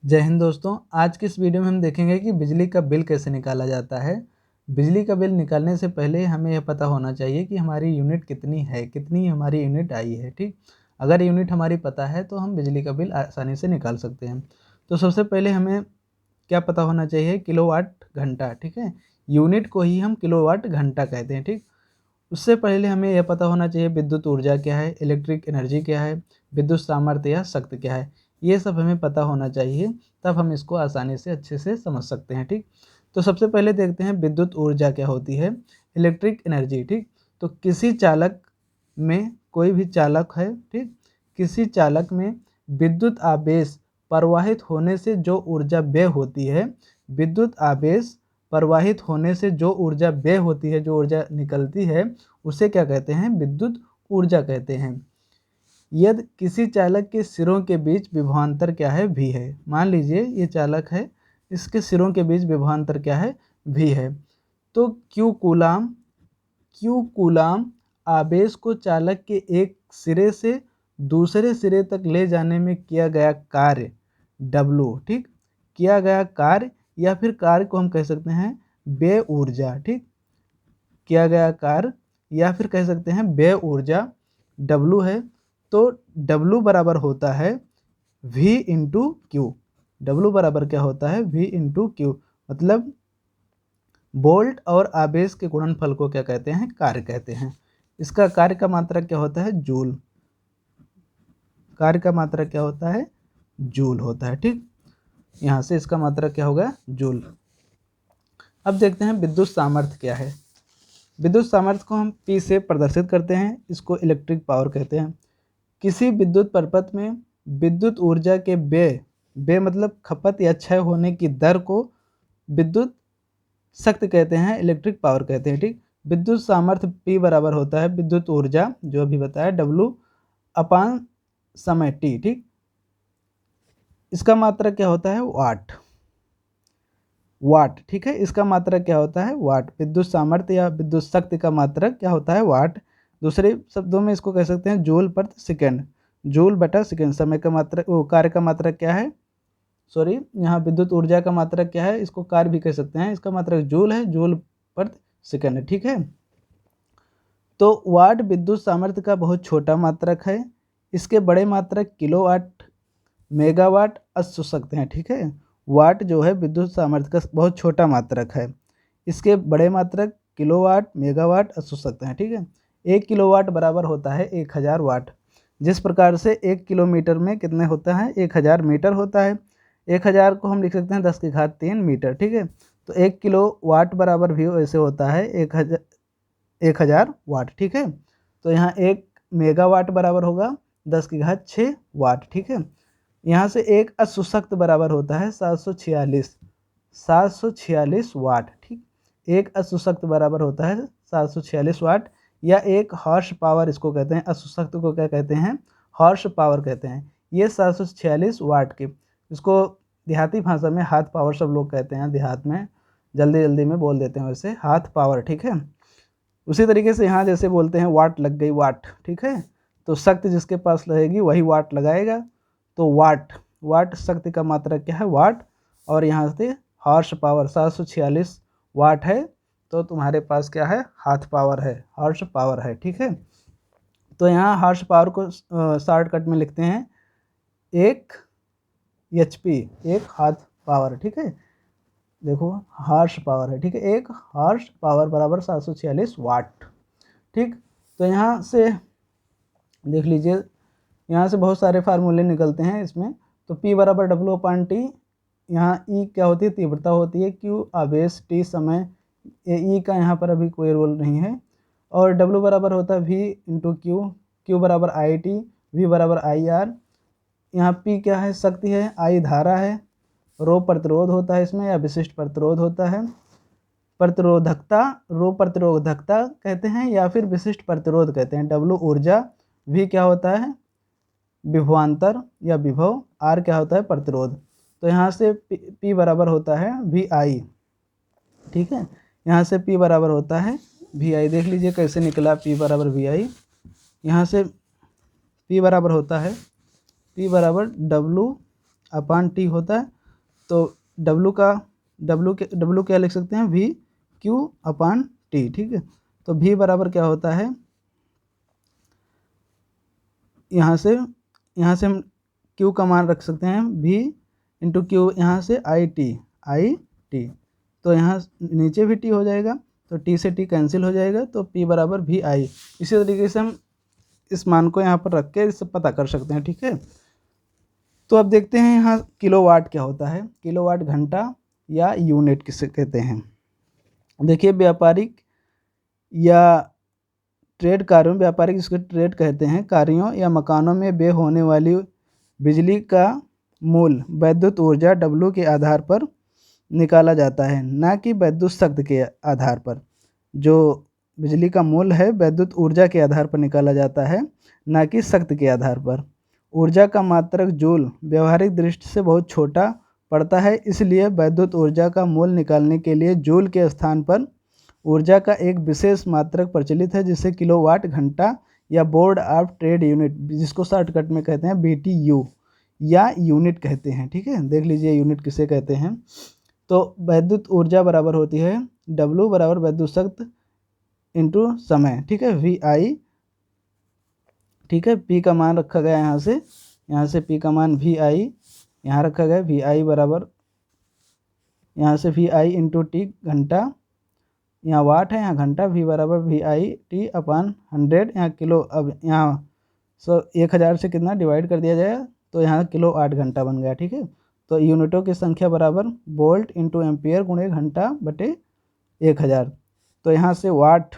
जय हिंद दोस्तों। आज की इस वीडियो में हम देखेंगे कि बिजली का बिल कैसे निकाला जाता है। बिजली का बिल निकालने से पहले हमें यह पता होना चाहिए कि हमारी यूनिट कितनी है, कितनी हमारी यूनिट आई है। ठीक, अगर यूनिट हमारी पता है तो हम बिजली का बिल आसानी से निकाल सकते हैं। तो सबसे पहले हमें क्या पता होना चाहिए, किलोवाट घंटा। ठीक है, यूनिट को ही हम किलोवाट घंटा कहते हैं। ठीक, उससे पहले हमें यह पता होना चाहिए विद्युत ऊर्जा क्या है, इलेक्ट्रिक एनर्जी क्या है, विद्युत सामर्थ्य या शक्ति क्या है। ये सब हमें पता होना चाहिए, तब हम इसको आसानी से अच्छे से समझ सकते हैं। ठीक, तो सबसे पहले देखते हैं विद्युत ऊर्जा क्या होती है, इलेक्ट्रिक एनर्जी। ठीक, तो किसी चालक में, कोई भी चालक है, ठीक, किसी चालक में विद्युत आवेश प्रवाहित होने से जो ऊर्जा व्यय होती है, विद्युत आवेश प्रवाहित होने से जो ऊर्जा व्यय होती है, जो ऊर्जा निकलती है, उसे क्या कहते हैं, विद्युत ऊर्जा कहते हैं। यदि किसी चालक के सिरों के बीच विभवांतर क्या है, भी है। मान लीजिए ये चालक है, इसके सिरों के बीच विभवांतर क्या है, भी है। तो क्यू कूलाम आवेश को चालक के एक सिरे से दूसरे सिरे तक ले जाने में किया गया कार्य W। ठीक, किया गया कार्य या फिर कार्य को हम कह सकते हैं व्यय ऊर्जा। ठीक, किया गया कार्य या फिर कह सकते हैं व्यय ऊर्जा W है। तो W बराबर होता है V इंटू क्यू। W बराबर क्या होता है, V इंटू क्यू। मतलब वोल्ट और आवेश के गुणनफल को क्या कहते हैं, कार्य कहते हैं। इसका कार्य का मात्रक क्या होता है, जूल। कार्य का मात्रक क्या होता है, जूल होता है। ठीक, यहाँ से इसका मात्रक क्या होगा, जूल। अब देखते हैं विद्युत सामर्थ्य क्या है। विद्युत सामर्थ्य को हम P से प्रदर्शित करते हैं, इसको इलेक्ट्रिक पावर कहते हैं। किसी विद्युत परिपथ में विद्युत ऊर्जा के व्यय मतलब खपत या क्षय होने की दर को विद्युत शक्ति कहते हैं, इलेक्ट्रिक पावर कहते हैं। ठीक, विद्युत सामर्थ्य P बराबर होता है विद्युत ऊर्जा, जो अभी बताया, W अपान समय T। ठीक, इसका मात्रक क्या होता है, वाट। ठीक है, इसका मात्रक क्या होता है, वाट। विद्युत सामर्थ्य या विद्युत शक्ति का मात्रक क्या होता है, वाट। दूसरे शब्दों में इसको कह सकते हैं जूल प्रति सेकेंड, जूल बटा सेकेंड। समय का मात्रक, कार्य का मात्रक क्या है, सॉरी, यहाँ विद्युत ऊर्जा का मात्रक क्या है, इसको कार्य भी कह सकते हैं, इसका मात्रक जूल है, जूल प्रति सेकेंड है। ठीक है, तो वाट विद्युत सामर्थ्य का बहुत छोटा मात्रक है। इसके बड़े मात्रक किलोवाट, मेगावाट, अश्व सकते हैं। ठीक है, वाट जो है विद्युत सामर्थ्य का बहुत छोटा मात्रक है। इसके बड़े मात्रक किलोवाट, मेगावाट, अश्व सकते हैं। ठीक है, 1 किलोवाट बराबर होता है 1000 वाट। जिस प्रकार से 1 किलोमीटर में कितने होता है, 1000 मीटर होता है। 1000 को हम लिख सकते हैं 10 की घात 3 मीटर। ठीक है, तो 1 किलो वाट बराबर भी वैसे होता है 1000 वाट। ठीक है, तो यहाँ 1 मेगावाट बराबर होगा 10 की घात 6 वाट। ठीक है, यहाँ से एक अश्वशक्ति बराबर होता है 746 वाट। ठीक, एक अश्वशक्ति बराबर होता है 746 वाट, या एक हॉर्स पावर इसको कहते हैं। अश्वशक्ति को क्या कहते हैं, हॉर्स पावर कहते हैं। ये 746 वाट के, इसको देहाती भाषा में हाथ पावर सब लोग कहते हैं, देहात में जल्दी जल्दी में बोल देते हैं वैसे, हाथ पावर। ठीक है, उसी तरीके से यहाँ जैसे बोलते हैं वाट लग गई, वाट। ठीक है, तो शक्ति जिसके पास रहेगी वही वाट लगाएगा। तो वाट शक्ति का मात्रक क्या है, वाट। और यहाँ से हॉर्स पावर 746 वाट है, तो तुम्हारे पास क्या है, हाथ पावर है, हॉर्स पावर है। ठीक है, तो यहाँ हॉर्स पावर को शॉर्टकट में लिखते हैं 1 HP, एक हाथ पावर। ठीक है, देखो हॉर्स पावर है। ठीक है, एक हॉर्स पावर बराबर 746 वाट। ठीक, तो यहाँ से देख लीजिए, यहाँ से बहुत सारे फार्मूले निकलते हैं इसमें। तो P बराबर W अपान टी, यहाँ E क्या होती है, तीव्रता होती है, Q आवेश, T समय, E का यहाँ पर अभी कोई रोल नहीं है। और W बराबर होता है V इंटू क्यू, Q बराबर IT, V बराबर IR। यहाँ P क्या है, शक्ति है, I धारा है, रो प्रतिरोध होता है इसमें, या विशिष्ट प्रतिरोध होता है। प्रतिरोधकता, रो प्रतिरोधकता कहते हैं या फिर विशिष्ट प्रतिरोध कहते हैं। W ऊर्जा, V क्या होता है, विभवांतर या विभव, R क्या होता है, प्रतिरोध। तो यहाँ से P बराबर होता है VI। ठीक है, यहाँ से P बराबर होता है VI। देख लीजिए कैसे निकला P बराबर VI। यहाँ से P बराबर होता है, P बराबर W अपान टी होता है। तो डब्लू क्या लिख सकते हैं, वी क्यू अपान टी, ठीक है। तो वी बराबर क्या होता है, यहाँ से हम क्यू का मान रख सकते हैं वी इंटू क्यू, यहाँ से आई टी, तो यहाँ नीचे भी टी हो जाएगा, तो टी से टी कैंसिल हो जाएगा, तो पी बराबर वी आई। इसी तरीके से हम इस मान को यहाँ पर रख के इससे पता कर सकते हैं, ठीक है। तो अब देखते हैं यहाँ किलोवाट क्या होता है। किलोवाट घंटा या यूनिट किसे कहते हैं। देखिए व्यापारिक या ट्रेड कार्यों, व्यापारिक जिसको ट्रेड कहते हैं, कार्यों या मकानों में व्यय होने वाली बिजली का मूल्य वैद्युत ऊर्जा डब्लू के आधार पर निकाला जाता है, ना कि वैद्युत शक्ति के आधार पर। जो बिजली का मूल्य है वैद्युत ऊर्जा के आधार पर निकाला जाता है, ना कि शक्ति के आधार पर। ऊर्जा का मात्रक जूल व्यवहारिक दृष्टि से बहुत छोटा पड़ता है, इसलिए वैद्युत ऊर्जा का मूल्य निकालने के लिए जूल के स्थान पर ऊर्जा का एक विशेष मात्रक प्रचलित है, जिसे किलोवाट घंटा या बोर्ड ऑफ ट्रेड यूनिट, जिसको शॉर्टकट में कहते हैं BTU या यूनिट कहते हैं, ठीक है। देख लीजिए यूनिट किसे कहते हैं। तो वैद्युत ऊर्जा बराबर होती है W बराबर वैद्युत शक्ति इंटू समय, ठीक है, VI, ठीक है। P का मान रखा गया यहाँ से P का मान VI यहाँ रखा गया, VI बराबर यहाँ से VI इंटू टी घंटा, यहाँ वाट है, यहाँ घंटा, V बराबर VI T / 100, यहाँ किलो। अब यहाँ 1000 से कितना डिवाइड कर दिया जाएगा, तो यहाँ किलो 8 घंटा बन गया, ठीक है। तो यूनिटों की संख्या बराबर वोल्ट इंटू एम्पियर गुणे घंटा बटे 1000। तो यहाँ से वाट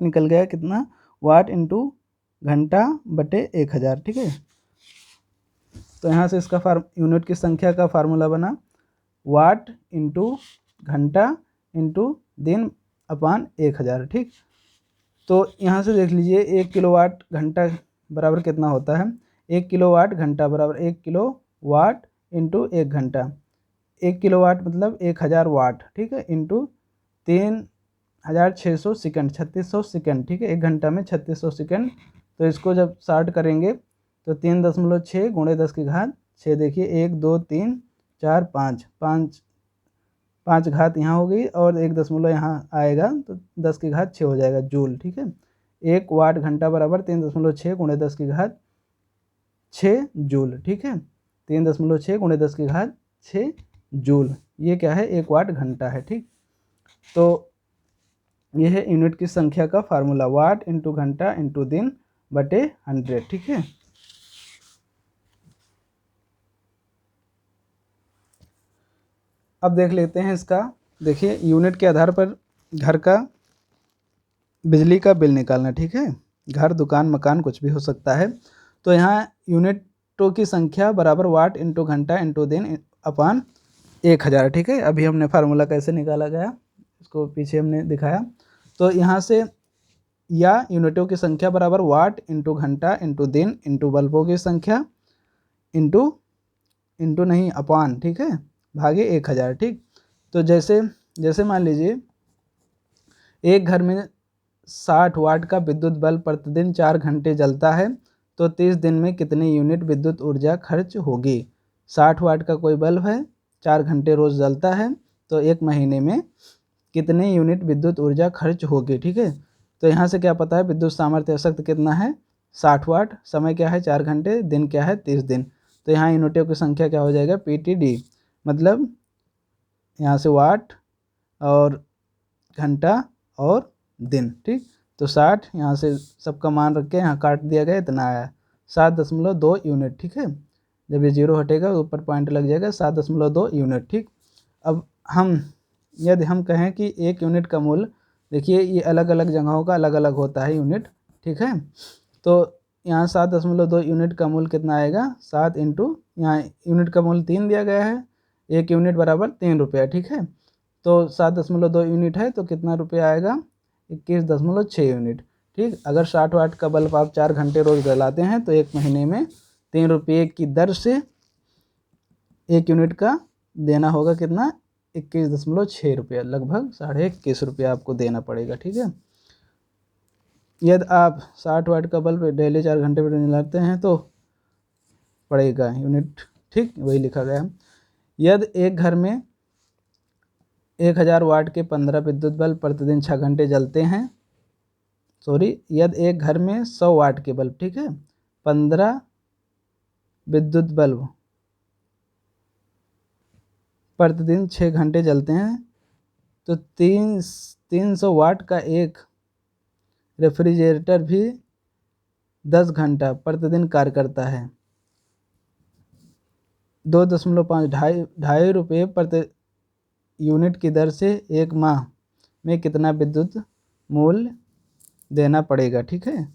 निकल गया कितना, वाट इंटू घंटा बटे 1000, ठीक है। तो यहाँ से इसका यूनिट की संख्या का फार्मूला बना वाट इंटू घंटा इंटू दिन अपान 1000, ठीक। तो यहाँ से देख लीजिए 1 किलोवाट घंटा बराबर कितना होता है। 1 किलोवाट घंटा बराबर 1 किलो वाट इंटू 1 घंटा। 1 किलोवाट मतलब 1000 वाट, ठीक है, इंटू 3600 सेकंड, 3600 सेकंड, ठीक है। 1 घंटा में 3600 सेकंड। तो इसको जब शॉर्ट करेंगे तो 3.6 गुणे 10 की घात 6, देखिए 1 2 3 4 5 5 घात यहाँ हो गई और 1 दशमलव यहाँ आएगा, तो 10 की घात 6 हो जाएगा जूल, ठीक है। 1 वाट घंटा बराबर 3.6 गुणे 10 की घात 6 जूल, ठीक है। 3.6 गुणे 10 की घात 6 जूल, ये क्या है, 1 वाट घंटा है, ठीक। तो यह है यूनिट की संख्या का फार्मूला, वाट इंटू घंटा इंटू दिन बटे 100, ठीक है। अब देख लेते हैं इसका। देखिए यूनिट के आधार पर घर का बिजली का बिल निकालना, ठीक है। घर दुकान मकान कुछ भी हो सकता है। तो यहाँ यूनिटों की संख्या बराबर वाट इंटू घंटा इंटू दिन अपान 1000, ठीक है। अभी हमने फार्मूला कैसे निकाला गया इसको पीछे हमने दिखाया। तो यहाँ से या यूनिटों की संख्या बराबर वाट इंटू घंटा इंटू दिन इंटू बल्बों की संख्या इंटू नहीं अपान, ठीक है, भागे 1000, ठीक। तो जैसे मान लीजिए एक घर में 60 वाट का विद्युत बल्ब प्रतिदिन 4 घंटे जलता है, तो 30 दिन में कितनी यूनिट विद्युत ऊर्जा खर्च होगी। 60 वाट का कोई बल्ब है, 4 घंटे रोज जलता है, तो 1 महीने में कितने यूनिट विद्युत ऊर्जा खर्च होगी, ठीक है। तो यहाँ से क्या पता है विद्युत सामर्थ्य शक्ति कितना है 60 वाट, समय क्या है 4 घंटे, दिन क्या है 30 दिन। तो यहाँ यूनिटों की संख्या क्या हो जाएगा PTD, मतलब यहाँ से वाट और घंटा और दिन, ठीक। तो 60 यहाँ से सबका मान रख के यहाँ काट दिया गया, इतना आया 7.2 यूनिट, ठीक है। जब ये 0 हटेगा ऊपर पॉइंट लग जाएगा 7.2 यूनिट, ठीक। अब यदि हम कहें कि 1 यूनिट का मूल्य, देखिए ये अलग अलग जगहों का अलग अलग होता है यूनिट, ठीक है। तो यहाँ 7.2 यूनिट का मूल्य कितना आएगा, 7 इंटू यहाँ यूनिट का मूल्य 3 दिया गया है, 1 यूनिट बराबर 3 रुपया, ठीक है। तो 7.2 यूनिट है तो कितना रुपया आएगा 21.6 यूनिट, ठीक। अगर 60 वाट का बल्ब आप 4 घंटे रोज जलाते हैं तो 1 महीने में 3 रुपये की दर से 1 यूनिट का देना होगा कितना 21.6 रुपया, लगभग 21.5 रुपया आपको देना पड़ेगा, ठीक है। यदि आप 60 वाट का बल्ब डेली 4 घंटे पर जलाते हैं तो पड़ेगा यूनिट ठीक, वही लिखा गया है। यदि एक घर में 1000 वाट के 15 विद्युत बल्ब प्रतिदिन 6 घंटे जलते हैं, यदि एक घर में 100 वाट के बल्ब, ठीक है, 15 विद्युत बल्ब प्रतिदिन 6 घंटे जलते हैं, तो 300 वाट का एक रेफ्रिजरेटर भी 10 घंटा प्रतिदिन कार्य करता है। 2.5 ढाई रुपये प्रति यूनिट की दर से एक माह में कितना विद्युत मूल्य देना पड़ेगा, ठीक है।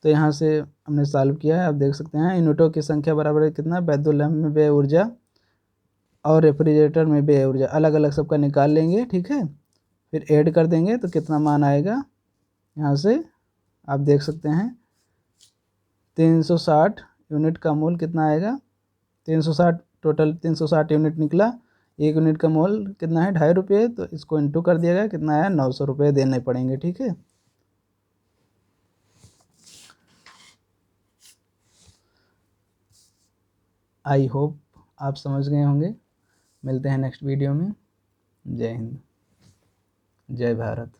तो यहाँ से हमने सॉल्व किया है, आप देख सकते हैं यूनिटों की संख्या बराबर है कितना, विद्युत लैंप में व्यय ऊर्जा और रेफ्रिजरेटर में व्यय ऊर्जा अलग अलग सबका निकाल लेंगे, ठीक है, फिर ऐड कर देंगे तो कितना मान आएगा। यहाँ से आप देख सकते हैं 360 यूनिट का मूल्य कितना आएगा, 360, टोटल 360 यूनिट निकला। एक यूनिट का मूल्य कितना है, ₹2.5, तो इसको इंटू कर दिया गया, कितना आया, 900 रुपये देने पड़ेंगे, ठीक है। आई होप आप समझ गए होंगे। मिलते हैं नेक्स्ट वीडियो में। जय हिंद, जय भारत।